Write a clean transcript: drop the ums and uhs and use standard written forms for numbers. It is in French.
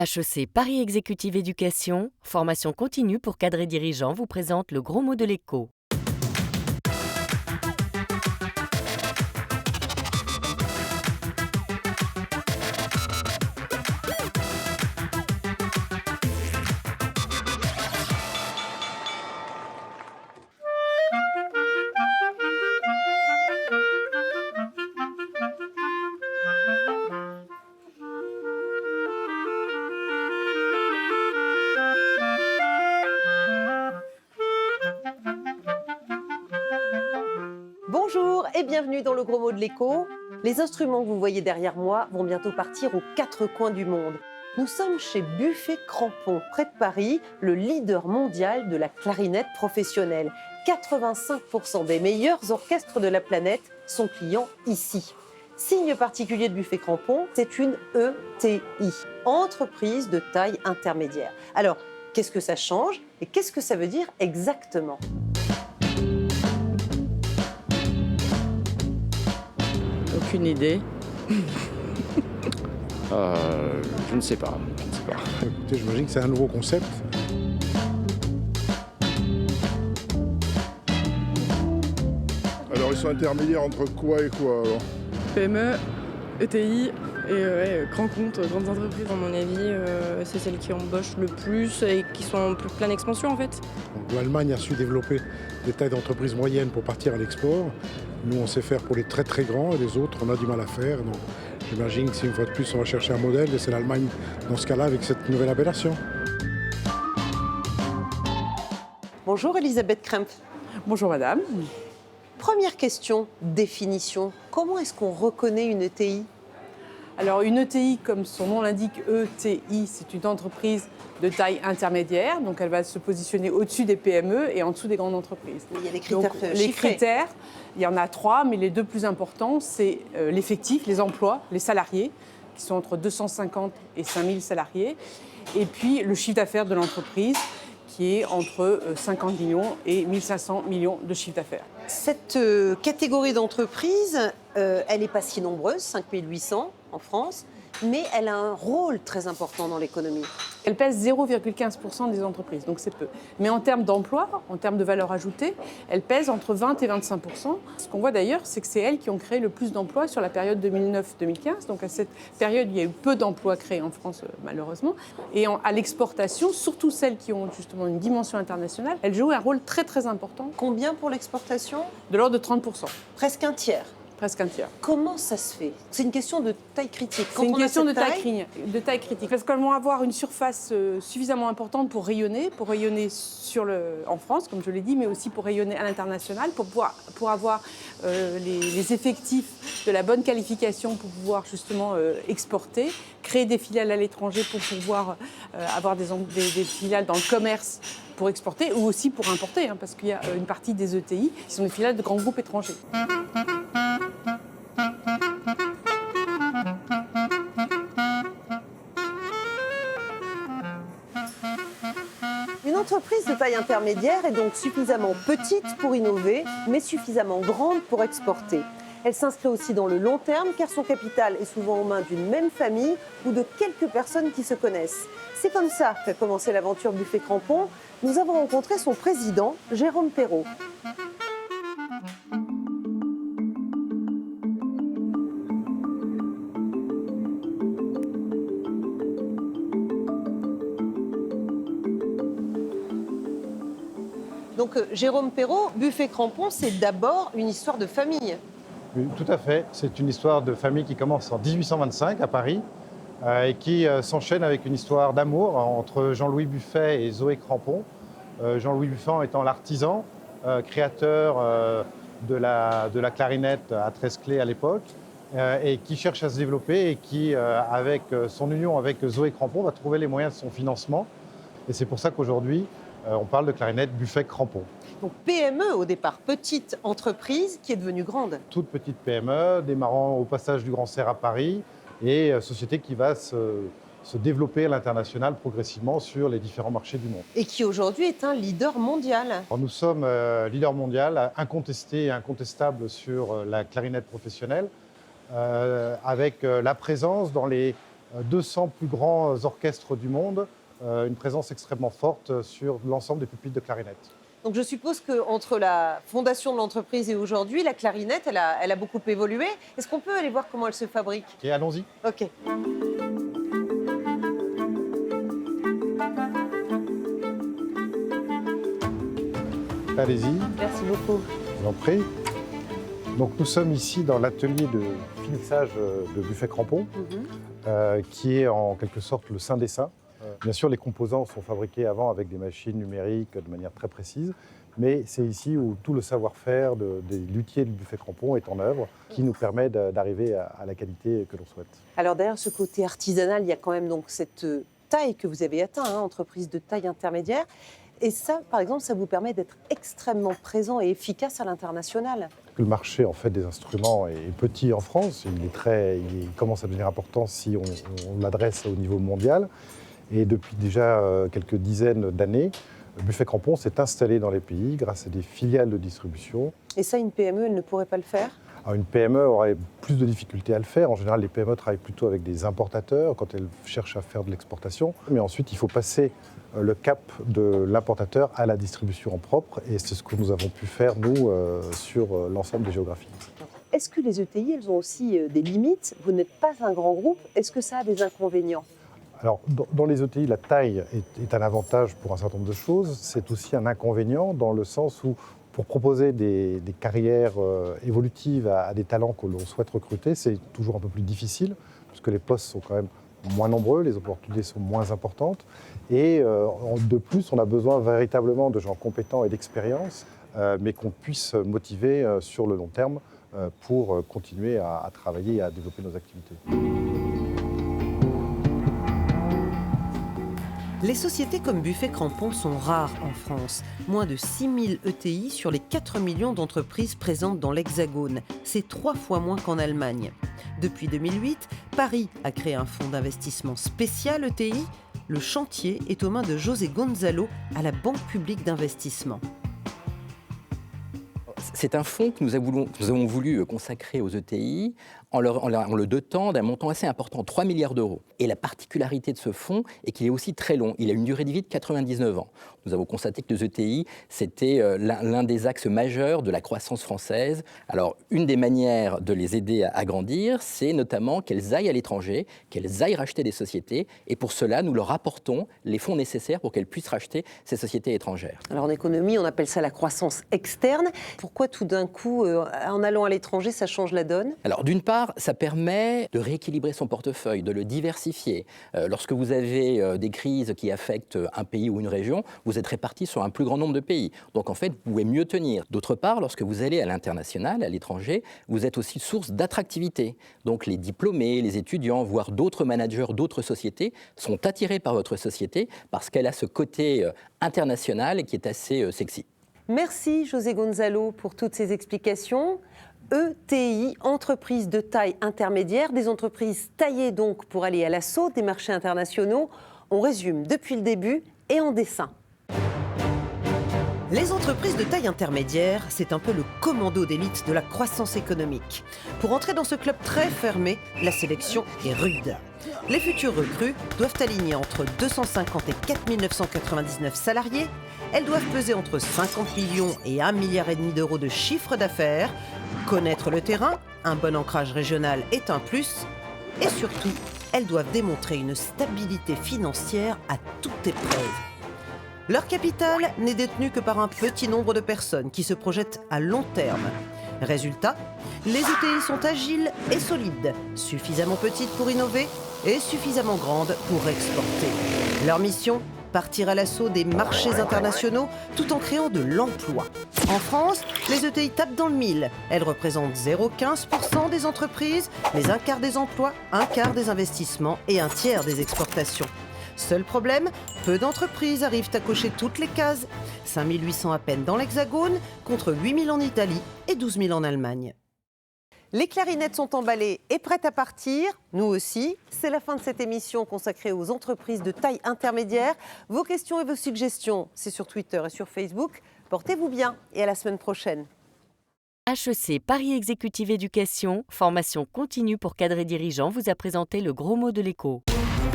HEC Paris Exécutive Éducation, formation continue pour cadres et dirigeants, vous présente le gros mot de l'écho. Bonjour et bienvenue dans le gros mot de l'écho. Les instruments que vous voyez derrière moi vont bientôt partir aux quatre coins du monde. Nous sommes chez Buffet Crampon, près de Paris, le leader mondial de la clarinette professionnelle. 85% des meilleurs orchestres de la planète sont clients ici. Signe particulier de Buffet Crampon, c'est une ETI, entreprise de taille intermédiaire. Alors, qu'est-ce que ça change et qu'est-ce que ça veut dire exactement ? Aucune idée. Je ne sais pas. Écoutez, j'imagine que c'est un nouveau concept. Alors ils sont intermédiaires entre quoi et quoi alors ? PME, ETI et grands comptes, grandes entreprises. À mon avis, c'est celles qui embauchent le plus et qui sont en pleine expansion en fait. Donc, l'Allemagne a su développer des tailles d'entreprises moyennes pour partir à l'export. Nous, on sait faire pour les très très grands et les autres, on a du mal à faire. Donc, j'imagine que si une fois de plus, on va chercher un modèle, et c'est l'Allemagne dans ce cas-là avec cette nouvelle appellation. Bonjour Elisabeth Krempf. Bonjour madame. Première question, définition. Comment est-ce qu'on reconnaît une ETI ? Alors une ETI, comme son nom l'indique, ETI, c'est une entreprise de taille intermédiaire. Donc elle va se positionner au-dessus des PME et en dessous des grandes entreprises. Il y a des critères Donc, les chiffrés. critères, il y en a 3, mais les 2 plus importants, c'est l'effectif, les emplois, les salariés, qui sont entre 250 et 5000 salariés. Et puis le chiffre d'affaires de l'entreprise, qui est entre 50 millions et 1500 millions de chiffre d'affaires. Cette catégorie d'entreprise, elle n'est pas si nombreuse, 5800 en France, mais elle a un rôle très important dans l'économie. Elle pèse 0,15% des entreprises, donc c'est peu. Mais en termes d'emploi, en termes de valeur ajoutée, elle pèse entre 20 et 25%. Ce qu'on voit d'ailleurs, c'est que c'est elles qui ont créé le plus d'emplois sur la période 2009-2015. Donc à cette période, il y a eu peu d'emplois créés en France, malheureusement. Et à l'exportation, surtout celles qui ont justement une dimension internationale, elles jouent un rôle très très important, Combien pour l'exportation ? de l'ordre de 30%, Presque un tiers. presque un tiers. Comment ça se fait ? C'est une question de taille critique. Quand C'est une on a question de cette taille critique. Parce qu'elles vont avoir une surface suffisamment importante pour rayonner en France, comme je l'ai dit, mais aussi pour rayonner à l'international, pour avoir les effectifs de la bonne qualification pour pouvoir justement exporter, créer des filiales à l'étranger pour pouvoir avoir des filiales dans le commerce pour exporter ou aussi pour importer, hein, parce qu'il y a une partie des ETI qui sont des filiales de grands groupes étrangers. Une entreprise de taille intermédiaire est donc suffisamment petite pour innover, mais suffisamment grande pour exporter. Elle s'inscrit aussi dans le long terme car son capital est souvent aux mains d'une même famille ou de quelques personnes qui se connaissent. C'est comme ça qu'a commencé l'aventure Buffet Crampon. Nous avons rencontré son président, Jérôme Perrault. Donc Jérôme Perrault, Buffet Crampon, c'est d'abord une histoire de famille. Oui, tout à fait. C'est une histoire de famille qui commence en 1825 à Paris et qui s'enchaîne avec une histoire d'amour entre Jean-Louis Buffet et Zoé Crampon. Jean-Louis Buffet étant l'artisan, créateur de la clarinette à 13 clés à l'époque et qui cherche à se développer et qui, avec son union avec Zoé Crampon, va trouver les moyens de son financement. Et c'est pour ça qu'aujourd'hui, on parle de clarinette Buffet Crampon. Donc PME au départ, petite entreprise qui est devenue grande. Toute petite PME, démarrant au passage du Grand Serre à Paris, et société qui va se développer à l'international progressivement sur les différents marchés du monde. Et qui aujourd'hui est un leader mondial. Alors, nous sommes leader mondial, incontesté et incontestable sur la clarinette professionnelle, avec la présence dans les 200 plus grands orchestres du monde, une présence extrêmement forte sur l'ensemble des pupitres de clarinette. Donc je suppose qu'entre la fondation de l'entreprise et aujourd'hui, la clarinette, elle a beaucoup évolué. Est-ce qu'on peut aller voir comment elle se fabrique? Et allons-y. Ok. Allez-y, Merci beaucoup. je vous en prie. Donc nous sommes ici dans l'atelier de finissage de Buffet Crampon, qui est en quelque sorte le saint des saints. Bien sûr, les composants sont fabriqués avant avec des machines numériques de manière très précise, mais c'est ici où tout le savoir-faire des luthiers du Buffet Crampon est en œuvre, qui nous permet d'arriver à la qualité que l'on souhaite. Alors derrière ce côté artisanal, il y a quand même donc cette taille que vous avez atteint, entreprise de taille intermédiaire. Et ça, par exemple, ça vous permet d'être extrêmement présent et efficace à l'international. Le marché en fait, des instruments est petit en France, il commence à devenir important si on l'adresse au niveau mondial. Et depuis déjà quelques dizaines d'années, Buffet Crampon s'est installé dans les pays grâce à des filiales de distribution. Et ça, une PME, elle ne pourrait pas le faire? Alors une PME aurait plus de difficultés à le faire. En général, les PME travaillent plutôt avec des importateurs quand elles cherchent à faire de l'exportation. Mais ensuite, il faut passer le cap de l'importateur à la distribution en propre. Et c'est ce que nous avons pu faire, nous, sur l'ensemble des géographies. Est-ce que les ETI, elles ont aussi des limites? Vous n'êtes pas un grand groupe. Est-ce que ça a des inconvénients? Alors, dans les ETI, la taille est un avantage pour un certain nombre de choses. C'est aussi un inconvénient dans le sens où, pour proposer des carrières évolutives à des talents que l'on souhaite recruter, c'est toujours un peu plus difficile, puisque les postes sont quand même moins nombreux, les opportunités sont moins importantes. Et de plus, on a besoin véritablement de gens compétents et d'expérience, mais qu'on puisse motiver sur le long terme pour continuer à travailler et à développer nos activités. Les sociétés comme Buffet Crampon sont rares en France. Moins de 6000 ETI sur les 4 millions d'entreprises présentes dans l'Hexagone. C'est 3 fois moins qu'en Allemagne. Depuis 2008, Paris a créé un fonds d'investissement spécial ETI. Le chantier est aux mains de José Gonzalo à la Banque publique d'investissement. C'est un fonds que nous avons voulu consacrer aux ETI en le dotant d'un montant assez important, 3 milliards d'euros. Et la particularité de ce fonds est qu'il est aussi très long. Il a une durée de vie de 99 ans. Nous avons constaté que les ETI, c'était l'un des axes majeurs de la croissance française. Alors, une des manières de les aider à grandir, c'est notamment qu'elles aillent à l'étranger, qu'elles aillent racheter des sociétés. Et pour cela, nous leur apportons les fonds nécessaires pour qu'elles puissent racheter ces sociétés étrangères. Alors en économie, on appelle ça la croissance externe. Pourquoi tout d'un coup, en allant à l'étranger, ça change la donne? Alors d'une part, ça permet de rééquilibrer son portefeuille, de le diversifier. Lorsque vous avez des crises qui affectent un pays ou une région, vous êtes répartis sur un plus grand nombre de pays. Donc en fait, vous pouvez mieux tenir. D'autre part, lorsque vous allez à l'international, à l'étranger, vous êtes aussi source d'attractivité. Donc les diplômés, les étudiants, voire d'autres managers d'autres sociétés sont attirés par votre société parce qu'elle a ce côté international qui est assez sexy. Merci José Gonzalo pour toutes ces explications. ETI, entreprise de taille intermédiaire, des entreprises taillées donc pour aller à l'assaut des marchés internationaux. On résume depuis le début et en dessin. Les entreprises de taille intermédiaire, c'est un peu le commando d'élite de la croissance économique. Pour entrer dans ce club très fermé, la sélection est rude. Les futures recrues doivent aligner entre 250 et 4 999 salariés. Elles doivent peser entre 50 millions et 1,5 milliard d'euros de chiffre d'affaires. Connaître le terrain, un bon ancrage régional est un plus. Et surtout, elles doivent démontrer une stabilité financière à toute épreuve. Leur capital n'est détenu que par un petit nombre de personnes qui se projettent à long terme. Résultat, les ETI sont agiles et solides, suffisamment petites pour innover et suffisamment grandes pour exporter. Leur mission, partir à l'assaut des marchés internationaux tout en créant de l'emploi. En France, les ETI tapent dans le mille. Elles représentent 0,15% des entreprises, mais un quart des emplois, un quart des investissements et un tiers des exportations. Seul problème, peu d'entreprises arrivent à cocher toutes les cases. 5 800 à peine dans l'Hexagone, contre 8 000 en Italie et 12 000 en Allemagne. Les clarinettes sont emballées et prêtes à partir, nous aussi. C'est la fin de cette émission consacrée aux entreprises de taille intermédiaire. Vos questions et vos suggestions, c'est sur Twitter et sur Facebook. Portez-vous bien et à la semaine prochaine. HEC Paris Exécutive Éducation, formation continue pour cadres et dirigeants, vous a présenté le gros mot de l'écho.